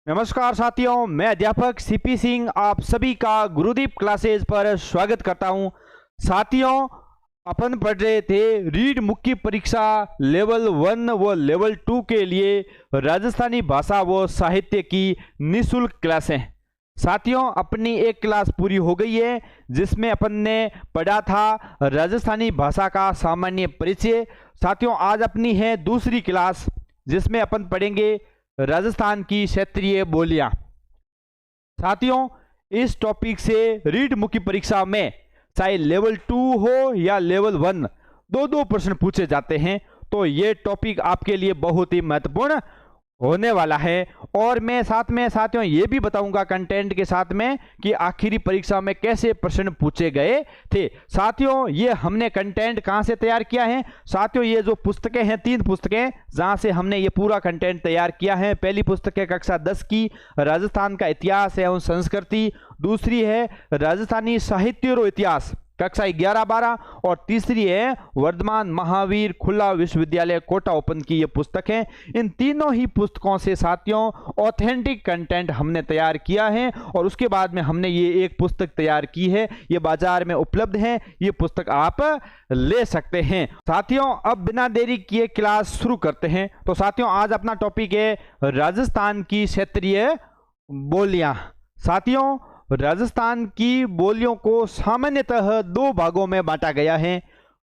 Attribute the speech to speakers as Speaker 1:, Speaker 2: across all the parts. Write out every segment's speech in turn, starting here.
Speaker 1: नमस्कार साथियों, मैं अध्यापक सीपी सिंह आप सभी का गुरुदीप क्लासेज पर स्वागत करता हूं। साथियों, अपन पढ़ रहे थे रीड मुख्य परीक्षा लेवल 1 व लेवल 2 के लिए राजस्थानी भाषा व साहित्य की निःशुल्क क्लासें। साथियों, अपनी एक क्लास पूरी हो गई है जिसमें अपन ने पढ़ा था राजस्थानी भाषा का सामान्य परिचय। साथियों, आज अपनी है दूसरी क्लास जिसमें अपन पढ़ेंगे राजस्थान की क्षेत्रीय बोलियां। साथियों, इस टॉपिक से रीड मुख्य परीक्षा में चाहे लेवल 2 हो या लेवल 1 दो प्रश्न पूछे जाते हैं, तो ये टॉपिक आपके लिए बहुत ही महत्वपूर्ण होने वाला है। और मैं साथ में साथियों ये भी बताऊंगा कंटेंट के साथ में कि आखिरी परीक्षा में कैसे प्रश्न पूछे गए थे। साथियों, ये हमने कंटेंट कहां से तैयार किया है? साथियों, ये जो पुस्तकें हैं 3 पुस्तकें जहां से हमने ये पूरा कंटेंट तैयार किया है। पहली पुस्तक है कक्षा 10 की राजस्थान का इतिहास एवं संस्कृति, दूसरी है राजस्थानी साहित्य और इतिहास कक्षा 11-12 और तीसरी है वर्धमान महावीर खुला विश्वविद्यालय कोटा ओपन की ये पुस्तक है। इन तीनों ही पुस्तकों से साथियों ऑथेंटिक कंटेंट हमने तैयार किया है और उसके बाद में हमने ये एक पुस्तक तैयार की है, ये बाजार में उपलब्ध है, ये पुस्तक आप ले सकते हैं। साथियों, अब बिना देरी किए क्लास शुरू करते हैं। तो साथियों, आज अपना टॉपिक है राजस्थान की क्षेत्रीय बोलियां। साथियों, राजस्थान की बोलियों को सामान्यतः 2 भागों में बांटा गया है,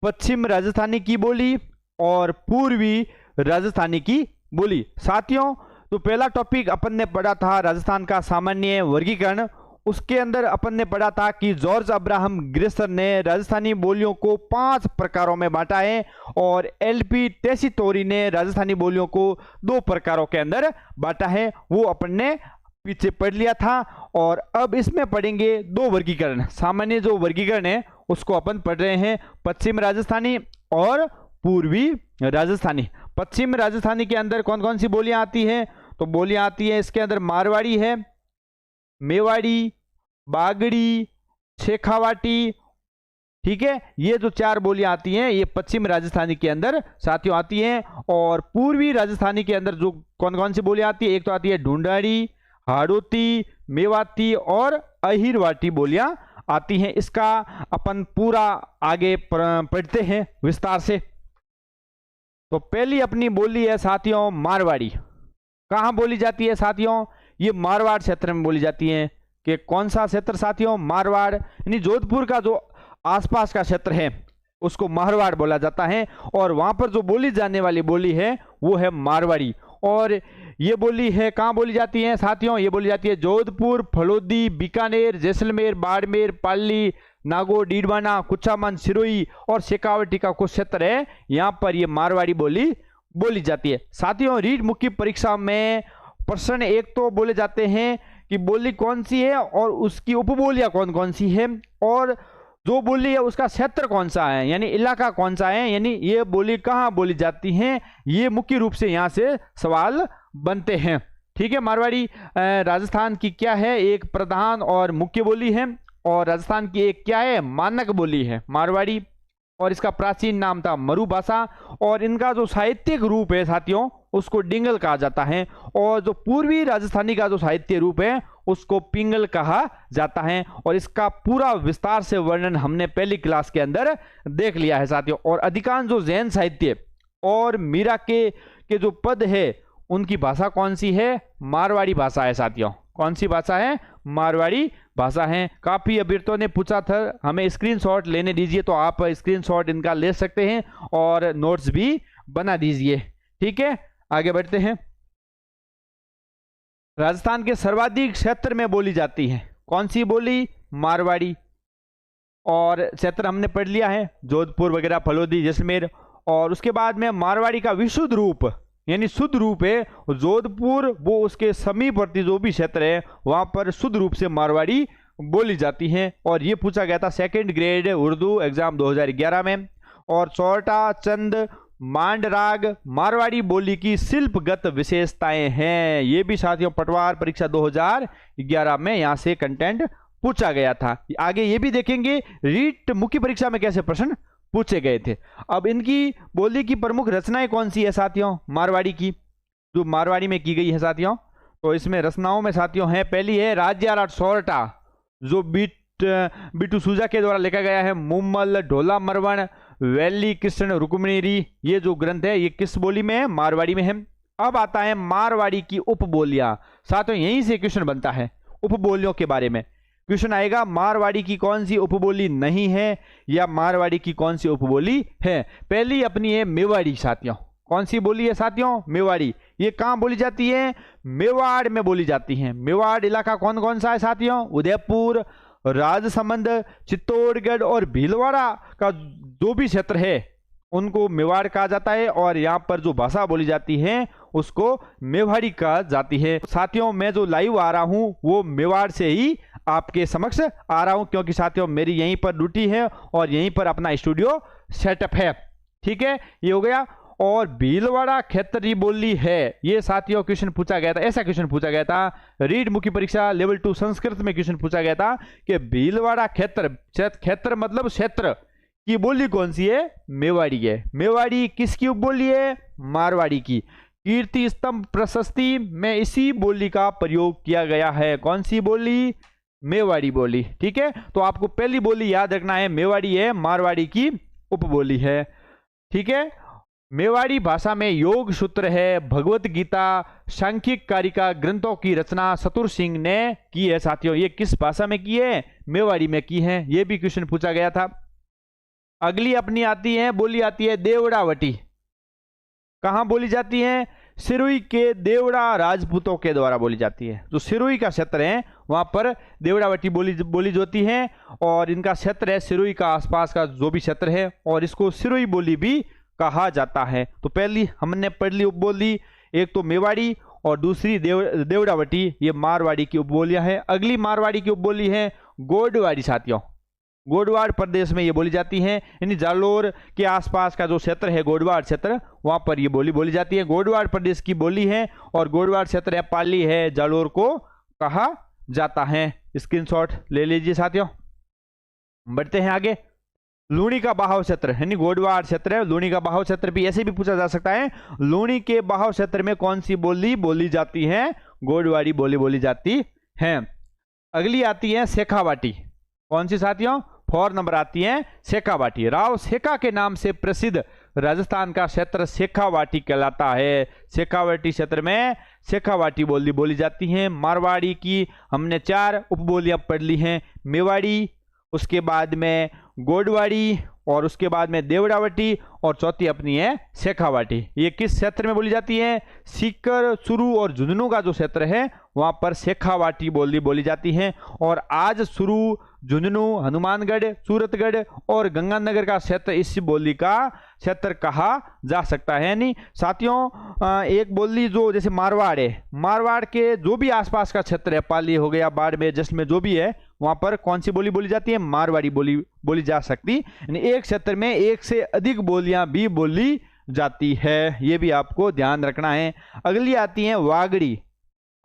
Speaker 1: पश्चिम राजस्थानी की बोली और पूर्वी राजस्थानी की बोली। साथियों, तो पहला टॉपिक अपन ने पढ़ा था राजस्थान का सामान्य वर्गीकरण। उसके अंदर अपन ने पढ़ा था कि जॉर्ज अब्राहम ग्रेसर ने राजस्थानी बोलियों को 5 प्रकारों में बांटा है और एलपी टेसीटोरी ने राजस्थानी बोलियों को 2 प्रकारों के अंदर बांटा है। वो अपन ने पीछे पढ़ लिया था और अब इसमें पढ़ेंगे 2 वर्गीकरण। सामान्य जो वर्गीकरण है उसको अपन पढ़ रहे हैं पश्चिम राजस्थानी और पूर्वी राजस्थानी। पश्चिम राजस्थानी के अंदर कौन कौन सी बोलियां आती हैं? तो बोलियां आती हैं इसके अंदर मारवाड़ी है, मेवाड़ी, बागड़ी, शेखावाटी। ठीक है, ये जो 4 बोलियां आती हैं ये पश्चिम राजस्थानी के अंदर साथियों आती हैं। और पूर्वी राजस्थानी के अंदर जो कौन कौन सी बोलियां आती है, एक तो आती है ढूंढाड़ी, हाड़ौती, मेवाती और अहिरवाटी बोलियां आती हैं। इसका अपन पूरा आगे पढ़ते हैं विस्तार से। तो पहली अपनी बोली है साथियों मारवाड़ी। कहां बोली जाती है साथियों? ये मारवाड़ क्षेत्र में बोली जाती है। कि कौन सा क्षेत्र साथियों? मारवाड़, यानी जोधपुर का जो आसपास का क्षेत्र है उसको मारवाड़ बोला जाता है और वहां पर जो बोली जाने वाली बोली है वो है मारवाड़ी। और ये बोली है कहाँ बोली जाती है साथियों? ये बोली जाती है जोधपुर, फलोदी, बीकानेर, जैसलमेर, बाड़मेर, पाली, नागौर, डीडवाना, कुचामन, सिरोही और शेखावाटी का कुछ क्षेत्र है, यहाँ पर ये मारवाड़ी बोली बोली जाती है। साथियों, रीड मुख्य परीक्षा में प्रश्न एक तो बोले जाते हैं कि बोली कौन सी है और उसकी उपबोलियां कौन कौन सी है और जो बोली है उसका क्षेत्र कौन सा है, यानी इलाका कौन सा है, यानी ये बोली कहाँ बोली जाती है। ये मुख्य रूप से यहाँ से सवाल बनते हैं। ठीक है, मारवाड़ी राजस्थान की क्या है? एक प्रधान और मुख्य बोली है और राजस्थान की एक क्या है? मानक बोली है मारवाड़ी। और इसका प्राचीन नाम था मरु भाषा और इनका जो साहित्यिक रूप है साथियों उसको डिंगल कहा जाता है और जो पूर्वी राजस्थानी का जो साहित्य रूप है उसको पिंगल कहा जाता है। और इसका पूरा विस्तार से वर्णन हमने पहली क्लास के अंदर देख लिया है साथियों। और अधिकांश जो जैन साहित्य और मीरा के जो पद है उनकी भाषा कौन सी है? मारवाड़ी भाषा है साथियों। कौन सी भाषा है? मारवाड़ी भाषा है। काफी अभ्यर्थियों ने पूछा था हमें स्क्रीनशॉट लेने दीजिए, तो आप स्क्रीनशॉट इनका ले सकते हैं और नोट्स भी बना दीजिए। ठीक है, आगे बढ़ते हैं। राजस्थान के सर्वाधिक क्षेत्र में बोली जाती है कौन सी बोली? मारवाड़ी। और क्षेत्र हमने पढ़ लिया है जोधपुर वगैरह, फलोदी, जैसलमेर। और उसके बाद में मारवाड़ी का विशुद्ध रूप यानी शुद्ध रूप है जोधपुर, वो उसके समीपवर्ती जो भी क्षेत्र है वहां पर शुद्ध रूप से मारवाड़ी बोली जाती है। और ये पूछा गया था 2nd ग्रेड उर्दू एग्जाम 2011 में। और चौटा, चंद, मांडराग मारवाड़ी बोली की शिल्पगत विशेषताएं हैं। ये भी साथियों पटवार परीक्षा 2011 में यहां से कंटेंट पूछा गया था। आगे ये भी देखेंगे रीट मुख्य परीक्षा में कैसे प्रश्न पूछे गए थे। अब इनकी बोली की प्रमुख रचनाएं कौन सी है साथियों? मारवाड़ी की, जो मारवाड़ी में की गई है साथियों, तो इसमें रचनाओं में साथियों है, पहली है राज्याराट सोरठा, जो बीटू सूजा के द्वारा लिखा गया है। मुम्मल, ढोला मरवण, वैली कृष्ण रुक्मिणी, ये जो ग्रंथ है ये किस बोली में है? मारवाड़ी में है। अब आता है मारवाड़ी की उपबोलियां। साथियों यहीं से क्वेश्चन बनता है उपबोलियों के बारे में। क्वेश्चन आएगा मारवाड़ी की कौन सी उपबोली नहीं है या मारवाड़ी की कौन सी उपबोली है। पहली अपनी है मेवाड़ी साथियों। कौन सी बोली है साथियों? मेवाड़ी। ये कहां बोली जाती है? मेवाड़ में बोली जाती है। मेवाड़ इलाका कौन कौन सा है साथियों? उदयपुर, राजसमंद, चित्तौड़गढ़ और भीलवाड़ा का जो भी क्षेत्र है उनको मेवाड़ कहा जाता है। और यहाँ पर जो भाषा बोली जाती है उसको मेवाड़ी कहा जाती है। साथियों मैं जो लाइव आ रहा हूँ वो मेवाड़ से ही आपके समक्ष आ रहा हूँ, क्योंकि साथियों मेरी यहीं पर ड्यूटी है और यहीं पर अपना स्टूडियो सेटअप है। ठीक है, ये हो गया। और भीलवाड़ा क्षेत्रीय बोली है, ये साथियों क्वेश्चन पूछा गया था, ऐसा क्वेश्चन पूछा गया था रीड मुख्य परीक्षा लेवल 2 संस्कृत में। क्वेश्चन पूछा गया था कि भीलवाड़ा क्षेत्र मतलब क्षेत्र की बोली कौन सी है? मेवाड़ी है। मेवाड़ी किसकी उपबोली है? मारवाड़ी की। कीर्ति स्तंभ प्रशस्ति में इसी बोली का प्रयोग किया गया है। कौन सी बोली? मेवाड़ी बोली। ठीक है, तो आपको पहली बोली याद रखना है, मेवाड़ी है, मारवाड़ी की उपबोली है। ठीक है, मेवाड़ी भाषा में योग सूत्र है, भगवत गीता, सांख्यिक कारिका ग्रंथों की रचना चतुर सिंह ने की है। साथियों ये किस भाषा में की है? मेवाड़ी में की है। ये भी क्वेश्चन पूछा गया था। अगली अपनी आती है बोली आती है देवड़ावटी। कहां बोली जाती है? सिरोही के देवड़ा राजपूतों के द्वारा बोली जाती है। जो सिरोही का क्षेत्र है वहां पर देवड़ावटी बोली जाती है और इनका क्षेत्र है सिरोही का आसपास का जो भी क्षेत्र है, और इसको सिरोही बोली भी कहा जाता है। तो पहली हमने पढ़ ली उपबोली, एक तो मेवाड़ी और दूसरी देवड़ावटी, ये मारवाड़ी की उपबोलियां है। अगली मारवाड़ी की उपबोली है गोडवाड़ी। साथियों गोडवाड़ प्रदेश में ये बोली जाती है, यानी जालोर के आसपास का जो क्षेत्र है गोडवाड़ क्षेत्र, वहां पर ये बोली जाती है। गोडवाड़ प्रदेश की बोली है और गोडवाड़ क्षेत्र है पाली है, जालोर को कहा जाता है। स्क्रीनशॉट ले लीजिए साथियों। बढ़ते हैं आगे। लूणी का बहाव क्षेत्र यानी गोडवाड़ क्षेत्र है, लूणी का बहाव क्षेत्र भी ऐसे भी पूछा जा सकता है। लूणी के बहाव क्षेत्र में कौन सी बोली बोली जाती है? गोडवाड़ी बोली जाती है। अगली आती है शेखावाटी। कौन सी साथियों? 4 नंबर आती है शेखावाटी। राव शेखा के नाम से प्रसिद्ध राजस्थान का क्षेत्र शेखावाटी कहलाता है। शेखावाटी क्षेत्र में शेखावाटी बोली जाती है। मारवाड़ी की हमने 4 उपबोलियां पढ़ ली हैं, मेवाड़ी, उसके बाद में गोडवाड़ी और उसके बाद में देवड़ावटी और चौथी अपनी है शेखावाटी। ये किस क्षेत्र में बोली जाती है? सीकर, सुरू और झुंझुनू का जो क्षेत्र है वहां पर शेखावाटी बोली जाती है। और आज सुरू, झुंझुनू, हनुमानगढ़, सूरतगढ़ और गंगानगर का क्षेत्र इस बोली का क्षेत्र कहा जा सकता है। यानी साथियों एक बोली जो जैसे मारवाड़ है, मारवाड़ के जो भी आसपास का क्षेत्र है, पाली हो गया, बाड़मेर, जैसलमेर जो भी है, वहां पर कौन सी बोली जाती है? मारवाड़ी बोली जा सकती। यानी एक क्षेत्र में एक से अधिक बोलियां भी बोली जाती है, ये भी आपको ध्यान रखना है। अगली आती है वागड़ी।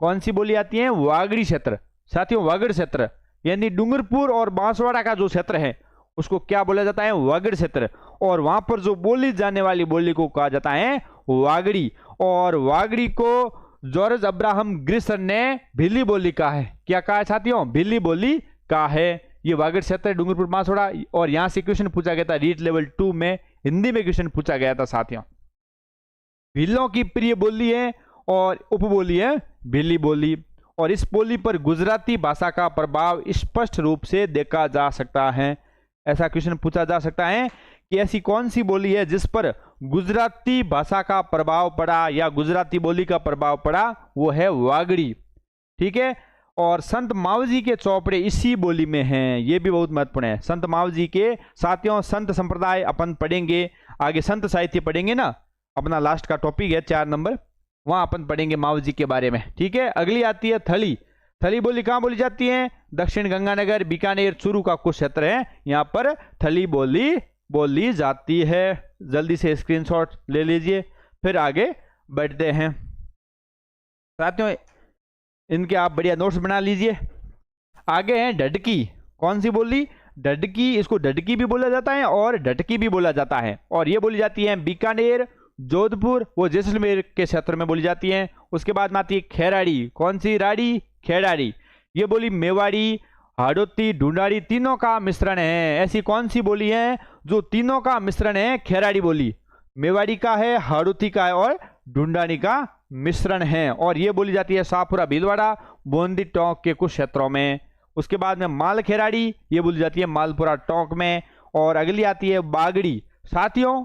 Speaker 1: कौन सी बोली आती है? वागड़ी क्षेत्र। साथियों वागड़ क्षेत्र यानी डूंगरपुर और बांसवाड़ा का जो क्षेत्र है उसको क्या बोला जाता है? वागड़ क्षेत्र। और वहां पर जो बोली जाने वाली बोली को कहा जाता है वागड़ी। और वागड़ी को जॉर्ज अब्राहम ग्रिसन ने भिल्ली बोली कहा है। क्या कहा है साथियों? भिल्ली बोली कहा है। ये वागड़ क्षेत्र डूंगरपुर बांसवाड़ा, और यहां से क्वेश्चन पूछा गया था रीट लेवल 2 में, हिंदी में क्वेश्चन पूछा गया था साथियों। भिल्लों की प्रिय बोली है और उपबोली है भिल्ली बोली। और इस बोली पर गुजराती भाषा का प्रभाव स्पष्ट रूप से देखा जा सकता है। ऐसा क्वेश्चन पूछा जा सकता है कि ऐसी कौन सी बोली है जिस पर गुजराती भाषा का प्रभाव पड़ा या गुजराती बोली का प्रभाव पड़ा? वो है वागड़ी। ठीक है, और संत मावजी के चौपड़े इसी बोली में हैं, ये भी बहुत महत्वपूर्ण है। संत मावजी के साथियों संत संप्रदाय अपन पढ़ेंगे आगे, संत साहित्य पढ़ेंगे ना, अपना लास्ट का टॉपिक है 4 नंबर, वहां अपन पढ़ेंगे मावजी के बारे में। ठीक है, अगली आती है थली। थली बोली कहां बोली जाती है? दक्षिण गंगानगर, बीकानेर, चूरू का कुछ क्षेत्र है, यहां पर थली बोली जाती है। जल्दी से स्क्रीनशॉट ले लीजिए, फिर आगे बढ़ते हैं साथियों। इनके आप बढ़िया नोट्स बना लीजिए। आगे है ढटकी। कौन सी बोली? ढटकी। इसको ढटकी भी बोला जाता है और ढटकी भी बोला जाता है, और ये बोली जाती है बीकानेर, जोधपुर, वो जैसलमेर के क्षेत्र में बोली जाती है। उसके बाद में आती है खेराड़ी, कौन सी राड़ी, खेराड़ी। ये बोली मेवाड़ी, हाड़ौती, ढूंढाड़ी तीनों का मिश्रण है। ऐसी कौन सी बोली है जो तीनों का मिश्रण है? खेराड़ी बोली, मेवाड़ी का है, हाड़ौती का है और ढूंढाड़ी का मिश्रण है। और ये बोली जाती है शाहपुरा, भीलवाड़ा, बूंदी, टोंक के कुछ क्षेत्रों में। उसके बाद में माल खेराड़ी, ये बोली जाती है मालपुरा, टोंक में। और अगली आती है बागड़ी। साथियों,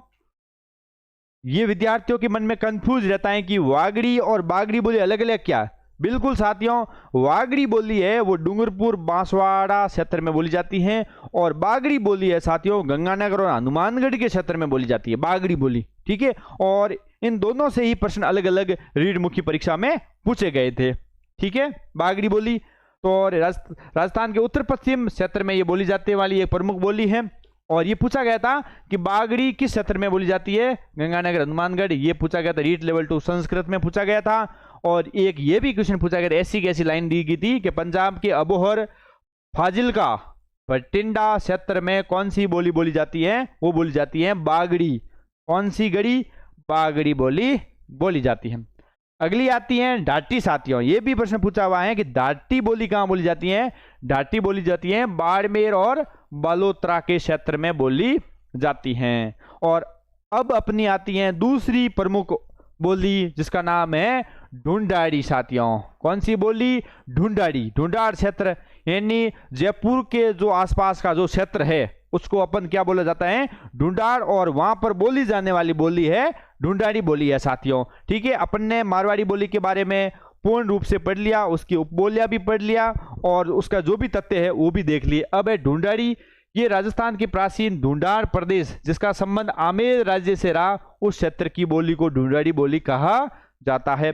Speaker 1: ये विद्यार्थियों के मन में कंफ्यूज रहता है कि वागड़ी और बागड़ी बोली अलग अलग क्या? बिल्कुल साथियों, वागड़ी बोली है वो डूंगरपुर, बांसवाड़ा क्षेत्र में बोली जाती है, और बागड़ी बोली है साथियों गंगानगर और हनुमानगढ़ के क्षेत्र में बोली जाती है, बागड़ी बोली। ठीक है, और इन दोनों से ही प्रश्न अलग अलग रीड मुख्य परीक्षा में पूछे गए थे। ठीक है, बागड़ी बोली तो राजस्थान के उत्तर पश्चिम क्षेत्र में ये बोली जाने वाली एक प्रमुख बोली है। और ये पूछा गया था कि बागड़ी किस क्षेत्र में बोली जाती है? गंगानगर, हनुमानगढ़। ये पूछा गया था, रीट लेवल 2 संस्कृत में पूछा गया था। और एक ये भी क्वेश्चन पूछा गया था, ऐसी कैसी लाइन दी गई थी कि पंजाब के अबोहर, फाजिलका, बठिंडा क्षेत्र में कौन सी बोली बोली जाती है? वो बोली जाती है बागड़ी। कौन सी गढ़ी? बागड़ी बोली जाती है। अगली आती है ढाटी। साथियों, ये भी प्रश्न पूछा हुआ है कि ढाटी बोली कहां बोली जाती है? ढाटी बोली जाती है बाड़मेर और बालोतरा के क्षेत्र में बोली जाती हैं। और अब अपनी आती है दूसरी प्रमुख बोली जिसका नाम है ढूंढाड़ी। साथियों, कौन सी बोली? ढूंढाड़ी। ढूंढाड़ क्षेत्र यानी जयपुर के जो आसपास का जो क्षेत्र है उसको अपन क्या बोला जाता है? ढूंढाड़। और वहां पर बोली जाने वाली बोली है ढूंढाड़ी बोली है साथियों। ठीक है, अपन ने मारवाड़ी बोली के बारे में पूर्ण रूप से पढ़ लिया, उसकी उपबोलियां भी पढ़ लिया और उसका जो भी तथ्य है वो भी देख लिए। अब है ढूंढाड़ी। ये राजस्थान के प्राचीन ढूंढाड़ प्रदेश जिसका संबंध आमेर राज्य से रहा, उस क्षेत्र की बोली को ढूंढाड़ी बोली कहा जाता है।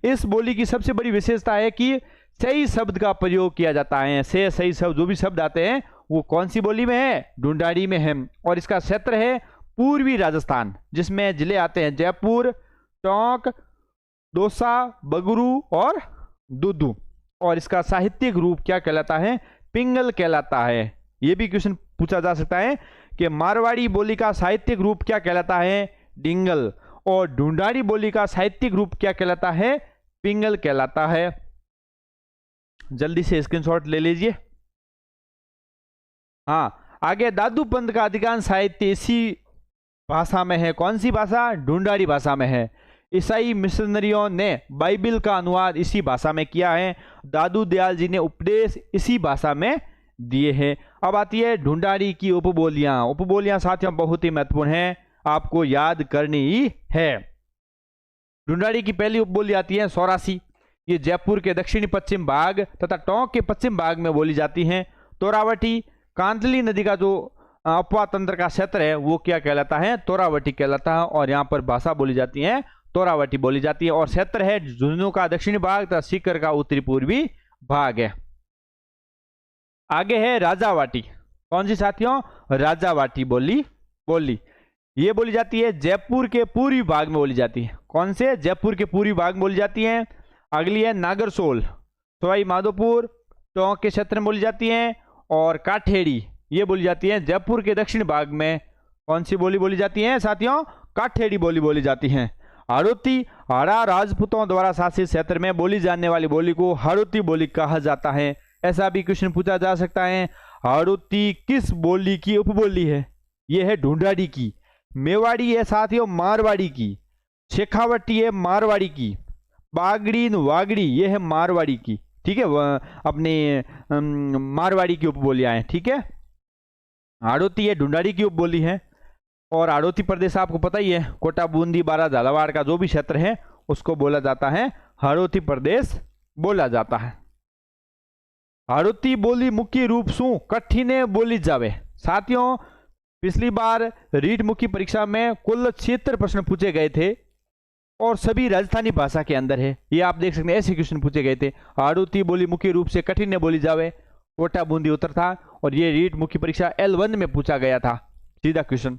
Speaker 1: इस बोली की सबसे बड़ी विशेषता है कि सही शब्द का प्रयोग किया जाता है। से सही शब्द जो भी शब्द आते हैं वो कौन सी बोली में है? ढूंढाड़ी में है। और इसका क्षेत्र है पूर्वी राजस्थान, जिसमें जिले आते हैं जयपुर, टोंक, दौसा, बगरू और दूदू। और इसका साहित्यिक रूप क्या कहलाता है? पिंगल कहलाता है। यह भी क्वेश्चन पूछा जा सकता है कि मारवाड़ी बोली का साहित्यिक रूप क्या कहलाता है? डिंगल। और ढूंढाड़ी बोली का साहित्यिक रूप क्या कहलाता है? पिंगल कहलाता है। जल्दी से स्क्रीनशॉट ले लीजिए। हाँ, आगे दादू पंथ का अधिकांश साहित्य इसी भाषा में है। कौन सी भाषा? ढूंढाड़ी भाषा में है। ईसाई मिशनरियों ने बाइबल का अनुवाद इसी भाषा में किया है। दादू दयाल जी ने उपदेश इसी भाषा में दिए हैं। अब आती है ढूंढाड़ी की उपबोलियां। उपबोलियां साथियों बहुत ही महत्वपूर्ण है, आपको याद करनी ही है। ढूंढाड़ी की पहली उपबोली आती है सौरासी। ये जयपुर के दक्षिणी पश्चिम भाग तथा टोंक के पश्चिम भाग में बोली जाती है। तोरावटी, कांतली नदी का जो अपवा तंत्र का क्षेत्र है वो क्या कहलाता है? तोरावटी कहलाता है। और यहाँ पर भाषा बोली जाती है तोरावटी बोली जाती है। और क्षेत्र है झुंझुनू का दक्षिणी भाग तथा सीकर का उत्तरी पूर्वी भाग है। आगे है राजावाटी। कौन सी साथियों? राजावाटी बोली ये बोली जाती है जयपुर के पूर्वी भाग में बोली जाती है। कौन से? जयपुर के पूर्वी भाग में बोली जाती है। अगली है नागरसोल, सवाई माधोपुर, टोंक के क्षेत्र में बोली जाती है। और काठेड़ी ये बोली जाती है जयपुर के दक्षिण भाग में। कौन सी बोली जाती है साथियों? काठेड़ी बोली जाती है। हाड़ौती, हाड़ा राजपूतों द्वारा शासित क्षेत्र में बोली जाने वाली बोली को हाड़ौती बोली कहा जाता है। ऐसा भी क्वेश्चन पूछा जा सकता है, हाड़ौती किस बोली की उपबोली है? यह है ढूंढाड़ी की। मेवाड़ी है साथियों मारवाड़ी की। शेखावटी है मारवाड़ी की। बागड़ी वागड़ी ये है मारवाड़ी की। ठीक है, अपने मारवाड़ी की उपबोलियां हैं। ठीक है, हाड़ौती ये ढूंढाड़ी की उपबोली है। और हाड़ौती प्रदेश आपको पता ही है, कोटा, बूंदी, बारा, झालावाड़ का जो भी क्षेत्र है उसको बोला जाता है हाड़ौती प्रदेश बोला जाता है। हाड़ौती बोली मुख्य रूप से कठिने बोली जावे। साथियों, पिछली बार रीट मुख्य परीक्षा में कुल 76 प्रश्न पूछे गए थे और सभी राजस्थानी भाषा के अंदर है। ये आप देख सकते हैं, ऐसे क्वेश्चन पूछे गए थे। हाड़ौती बोली मुख्य रूप से कठिन बोली जावे, कोटा, बूंदी उत्तर था। और ये रीट मुख्य परीक्षा L1 में पूछा गया था, सीधा क्वेश्चन।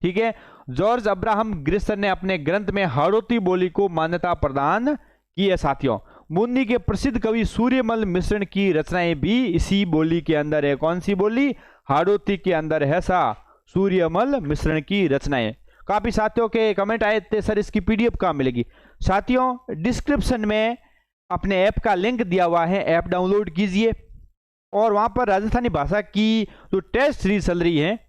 Speaker 1: ठीक है, जॉर्ज अब्राहम ग्रिसर ने अपने ग्रंथ में हाड़ौती बोली को मान्यता प्रदान की है। साथियों, बूंदी के प्रसिद्ध कवि सूर्यमल मिश्रण की रचनाएं भी इसी बोली के अंदर है। कौन सी बोली? हाड़ौती के अंदर है सा सूर्यमल मिश्रण की रचनाएं। काफ़ी साथियों के कमेंट आए थे सर इसकी PDF कहाँ मिलेगी। साथियों डिस्क्रिप्शन में अपने ऐप का लिंक दिया हुआ है, ऐप डाउनलोड कीजिए और वहाँ पर राजस्थानी भाषा की जो टेस्ट सीरीज चल रही है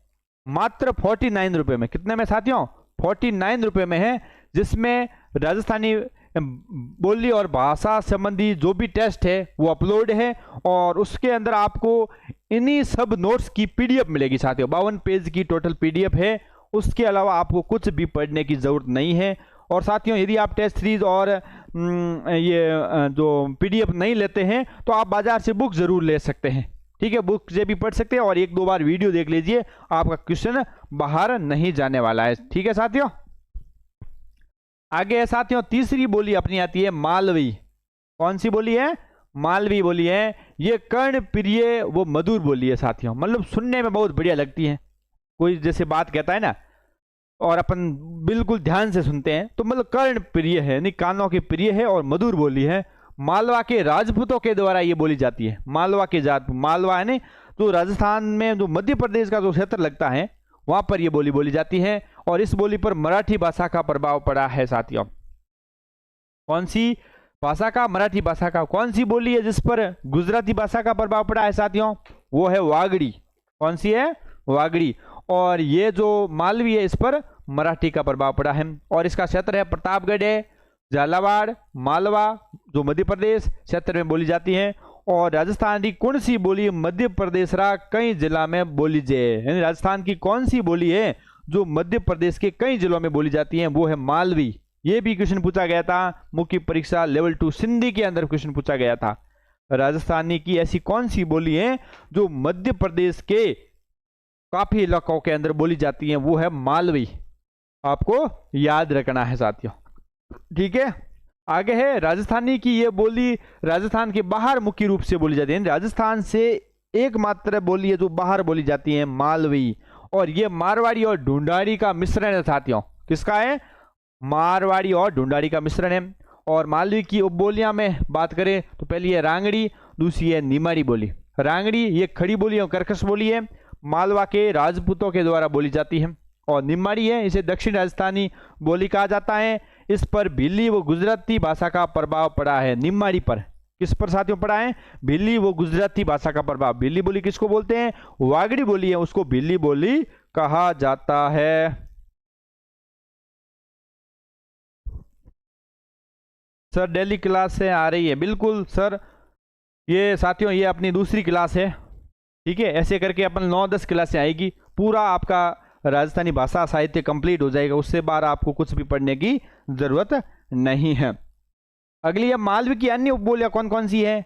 Speaker 1: मात्र 49 रुपये में। कितने में साथियों? 49 रुपये में है, जिसमें राजस्थानी बोली और भाषा संबंधी जो भी टेस्ट है वो अपलोड है और उसके अंदर आपको इन्हीं सब नोट्स की PDF मिलेगी साथियों। 52 पेज की टोटल PDF है, उसके अलावा आपको कुछ भी पढ़ने की ज़रूरत नहीं है। और साथियों यदि आप टेस्ट सीरीज और ये जो PDF नहीं लेते हैं तो आप बाजार से बुक ज़रूर ले सकते हैं, ठीक है, बुक से भी पढ़ सकते हैं और एक दो बार वीडियो देख लीजिए, आपका क्वेश्चन बाहर नहीं जाने वाला है, ठीक है साथियों। आगे है साथियों तीसरी बोली अपनी आती है मालवी। कौन सी बोली है? मालवी बोली है। ये कर्ण प्रिय वो मधुर बोली है साथियों, मतलब सुनने में बहुत बढ़िया लगती है। कोई जैसे बात कहता है ना और अपन बिल्कुल ध्यान से सुनते हैं तो मतलब कर्ण प्रिय है, यानी कानों के प्रिय है और मधुर बोली है। मालवा के राजपूतों के द्वारा ये बोली जाती है। मालवा के जात, मालवा है तो राजस्थान में जो मध्य प्रदेश का जो क्षेत्र लगता है वहां पर ये बोली बोली जाती है और इस बोली पर मराठी भाषा का प्रभाव पड़ा है साथियों। कौन सी भाषा का? मराठी भाषा का। कौन सी बोली है जिस पर गुजराती भाषा का प्रभाव पड़ा है साथियों? वो है वागड़ी। कौन सी है? वागड़ी। और ये जो मालवी है इस पर मराठी का प्रभाव पड़ा है और इसका क्षेत्र है प्रतापगढ़ है, झालावाड़, मालवा जो मध्य प्रदेश क्षेत्र में बोली जाती है। और राजस्थान की कौन सी बोली मध्य प्रदेश रा कई जिला में बोली जाए, यानी राजस्थान की कौन सी बोली है जो मध्य प्रदेश के कई जिलों में बोली जाती है, वो है मालवी। ये भी क्वेश्चन पूछा गया था मुख्य परीक्षा लेवल 2 सिंधी के अंदर क्वेश्चन पूछा गया था। राजस्थानी की ऐसी कौन सी बोली है जो मध्य प्रदेश के काफी इलाकों के अंदर बोली जाती है, वो है मालवी। आपको याद रखना है साथियों, ठीक है। आगे है राजस्थानी की ये बोली राजस्थान के बाहर मुख्य रूप से बोली जाती है, राजस्थान से एकमात्र बोली है जो बाहर बोली जाती है, मालवी। और ये मारवाड़ी और ढूंढाड़ी का मिश्रण है साथियों। किसका है? मारवाड़ी और ढूंढाड़ी का मिश्रण है। और मालवी की उपबोलियां में बात करें तो पहली है रांगड़ी, दूसरी है निमाड़ी बोली। रांगड़ी ये खड़ी बोली और कर्कश बोली है, मालवा के राजपूतों के द्वारा बोली जाती है। और निमाड़ी है इसे दक्षिण राजस्थानी बोली कहा जाता है। इस पर भिल्ली व गुजराती भाषा का प्रभाव पड़ा है। निमाड़ी पर किस पर साथियों पड़ा है? भिल्ली व गुजराती भाषा का प्रभाव। भिल्ली बोली किसको बोलते हैं? वागड़ी बोली है, उसको भिल्ली बोली कहा जाता है। सर डेली क्लास से आ रही है? बिल्कुल सर, ये साथियों ये अपनी दूसरी क्लास है, ठीक है। ऐसे करके अपन 9-10 क्लासें आएगी, पूरा आपका राजस्थानी भाषा साहित्य कंप्लीट हो जाएगा, उससे बाद आपको कुछ भी पढ़ने की जरूरत नहीं है। अगली है मालवी की अन्य उपबोलियां कौन कौन सी है?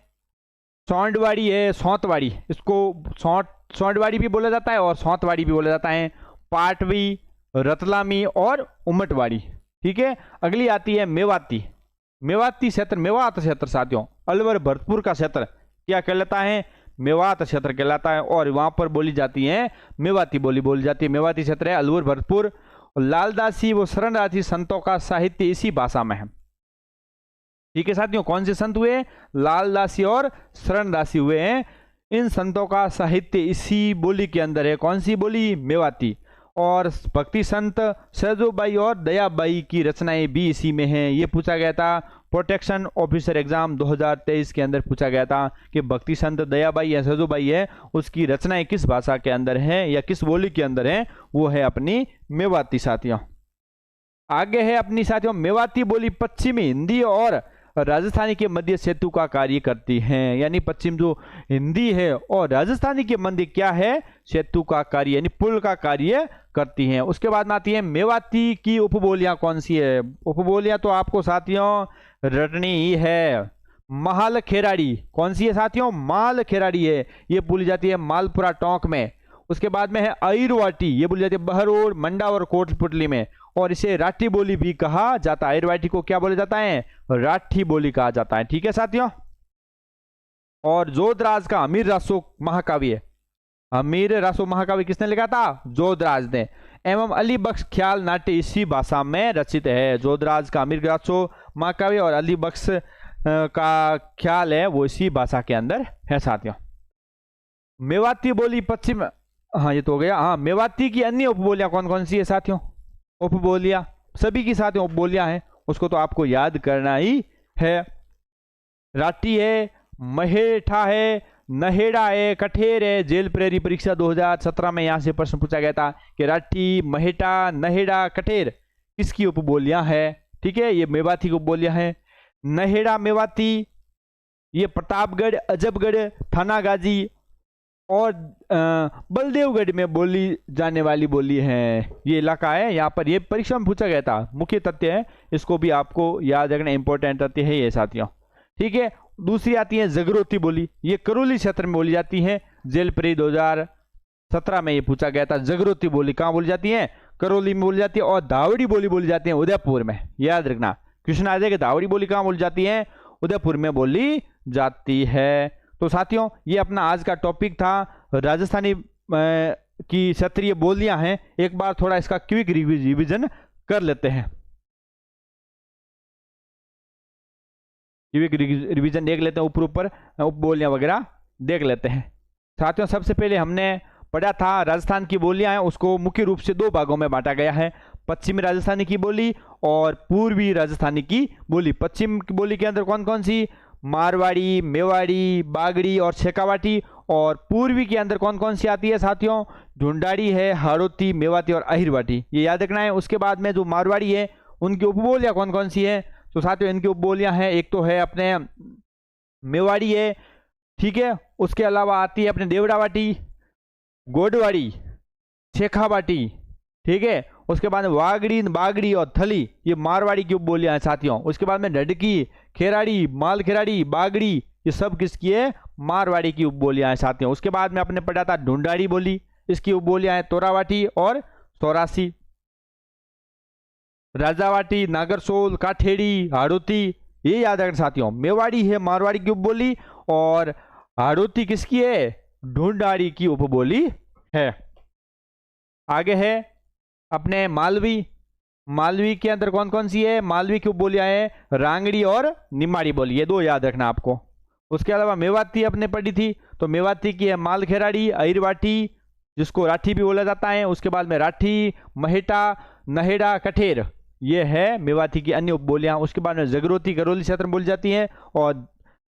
Speaker 1: सौंडवाड़ी है, सौंतवाड़ी, इसको सौंडवाड़ी भी बोला जाता है और सौंतवाड़ी भी बोला जाता है। पाटवी, रतलामी और उमटवाड़ी, ठीक है। अगली आती है मेवाती। मेवाती क्षेत्र, मेवात क्षेत्र साथियों अलवर भरतपुर का क्षेत्र क्या कहलाता है? मेवात क्षेत्र कहलाता है और वहां पर बोली जाती है मेवाती बोली बोली जाती है। मेवाती क्षेत्र है अलवर भरतपुर। लालदासी वो शरणदासी संतों का साहित्य इसी भाषा में है, ठीक है साथियों। कौन से संत हुए? लालदासी और शरणदासी हुए हैं। इन संतों का साहित्य इसी बोली के अंदर है। कौन सी बोली? मेवाती। और भक्ति संत सहजोबाई और दयाबाई की रचनाएं भी इसी में हैं। ये पूछा गया था प्रोटेक्शन ऑफिसर एग्जाम 2023 के अंदर पूछा गया था कि भक्ति संत दयाबाई या सहजोबाई है उसकी रचनाएं किस भाषा के अंदर हैं या किस बोली के अंदर हैं? वो है अपनी मेवाती साथियों। आगे है अपनी साथियों मेवाती बोली पश्चिमी हिंदी और राजस्थानी के मध्य सेतु का कार्य करती हैं, यानी पश्चिम जो हिंदी है और राजस्थानी के मध्य क्या है? सेतु का कार्य, यानी पुल का कार्य करती हैं। उसके बाद में आती है मेवाती की उपबोलियां कौन सी है? उपबोलियां तो आपको साथियों रटनी ही है। माल खेराड़ी कौन सी है साथियों? माल खेराड़ी है, ये बोली जाती है मालपुरा टोंक में। उसके बाद में है आयरवाटी, ये बोली जाती है बहरोड, मंडा और कोटपुतली में और इसे राठी बोली भी कहा जाता है। आयरवाटी को क्या बोला जाता है? राठी बोली कहा जाता है, ठीक है साथियों। और जोधराज का अमीर रासो महाकाव्य है। अमीर रासो महाकाव्य किसने लिखा था? जोधराज ने। एवं अली बख्श ख्याल नाट्य इसी भाषा में रचित है। जोधराज का अमीर रासो महाकाव्य और अली बख्श का ख्याल है वो इसी भाषा के अंदर है साथियों। मेवाती बोली पश्चिम, हाँ ये तो हो गया। हाँ मेवाती की अन्य उपबोलियां कौन कौन सी है साथियों? उपबोलियां, सभी की साथियों उपबोलियां हैं, उसको तो आपको याद करना ही है। राठी है, महेठा है, नहेड़ा है, कठेर है। जेल प्रेरी परीक्षा 2017 में यहां से प्रश्न पूछा गया था कि राठी, महेठा, नहेड़ा, कठेर किसकी उपबोलियां है। ठीक है, ये मेवाती की उपबोलियां हैं। नहेड़ा मेवाती, ये प्रतापगढ़, अजबगढ़, थानागाजी और बलदेवगढ़ में बोली जाने वाली बोली है। ये इलाका है, यहाँ पर ये परीक्षा में पूछा गया था, मुख्य तथ्य है, इसको भी आपको याद रखना, इंपॉर्टेंट तथ्य है ये साथियों। ठीक है, दूसरी आती है जगरोती बोली, ये करौली क्षेत्र में बोली जाती है। जेल प्री 2017 में ये पूछा गया था। जगरोती बोली कहाँ बोली जाती है? करौली में बोली जाती है। और धावड़ी बोली जाती है उदयपुर में, याद रखना। क्वेश्चन आ जाएगा धावड़ी बोली कहाँ बोली जाती है? उदयपुर में बोली जाती है। तो साथियों ये अपना आज का टॉपिक था, राजस्थानी की क्षेत्रीय बोलियां हैं। एक बार थोड़ा इसका क्विक रिवीजन कर लेते हैं, क्विक रिवीजन देख लेते हैं, ऊपर उपबोलियां वगैरह देख लेते हैं। साथियों सबसे पहले हमने पढ़ा था राजस्थान की बोलियां हैं, उसको मुख्य रूप से दो भागों में बांटा गया है, पश्चिमी राजस्थानी की बोली और पूर्वी राजस्थानी की बोली। पश्चिम की बोली के अंदर कौन कौन सी? मारवाड़ी, मेवाड़ी, बागड़ी और शेखावाटी। और पूर्वी के अंदर कौन कौन सी आती है साथियों? ढूंढाड़ी है, हाड़ौती, मेवाती और अहिरवाटी, ये याद रखना है। उसके बाद में जो मारवाड़ी है उनकी उपबोलियां कौन कौन सी है? तो साथियों इनकी उपबोलियां हैं, एक तो है अपने मेवाड़ी है, ठीक है, उसके अलावा आती है अपने देवड़ावाटी, गोडवाड़ी, शेखावाटी, ठीक है, उसके बाद वागड़ी, बागड़ी और थली, ये मारवाड़ी की उपबोलियां हैं साथियों। उसके बाद में ढडकी, खेराड़ी, माल खेराड़ी, बागड़ी, ये सब किसकी है? मारवाड़ी की उपबोलियां हैं साथियों। उसके बाद में आपने पढ़ा था ढूंढाड़ी बोली, इसकी उपबोलियां हैं तोरावाटी और सौरासी। राजावाटी, नागरसोल, काठेड़ी, हाड़ौती, ये याद रखना साथियों। मेवाड़ी है मारवाड़ी की उपबोली और हाड़ौती किसकी है? ढूंढाड़ी की उपबोली है। आगे है अपने मालवी, मालवी के अंदर कौन कौन सी है? मालवी की उपबोलियां है रांगड़ी और निमाड़ी बोली, ये दो याद रखना आपको। उसके अलावा मेवाती अपने पढ़ी थी, तो मेवाती की है मालखेराड़ी, अहिरवाटी, जिसको राठी भी बोला जाता है। उसके बाद में राठी, महेटा, नहेड़ा, कठेर, ये है मेवाती की अन्य उपबोलियां। उसके बाद में जगरोती करौली क्षेत्र में बोली जाती है और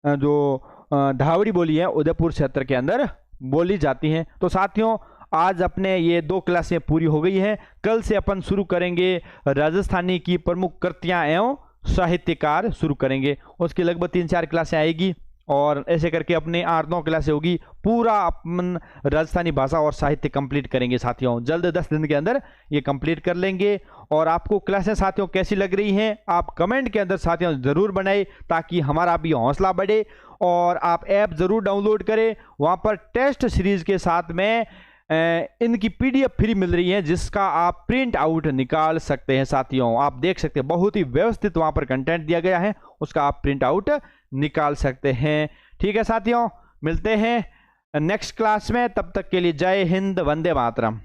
Speaker 1: जो धावड़ी बोली है उदयपुर क्षेत्र के अंदर बोली जाती है। तो साथियों आज अपने ये दो क्लासें पूरी हो गई हैं। कल से अपन शुरू करेंगे राजस्थानी की प्रमुख कृतियां एवं साहित्यकार शुरू करेंगे, उसकी लगभग 3-4 क्लासें आएगी और ऐसे करके अपने 8-9 क्लासें होगी। पूरा अपन राजस्थानी भाषा और साहित्य कंप्लीट करेंगे साथियों, जल्द 10 दिन के अंदर ये कंप्लीट कर लेंगे। और आपको क्लासें साथियों कैसी लग रही हैं आप कमेंट के अंदर साथियों ज़रूर बनाएं, ताकि हमारा भी हौसला बढ़े। और आप ऐप ज़रूर डाउनलोड करें, वहाँ पर टेस्ट सीरीज़ के साथ में इनकी पीडीएफ फ्री मिल रही है, जिसका आप प्रिंट आउट निकाल सकते हैं साथियों। आप देख सकते हैं बहुत ही व्यवस्थित वहां पर कंटेंट दिया गया है, उसका आप प्रिंट आउट निकाल सकते हैं। ठीक है साथियों, मिलते हैं नेक्स्ट क्लास में, तब तक के लिए जय हिंद, वंदे मातरम।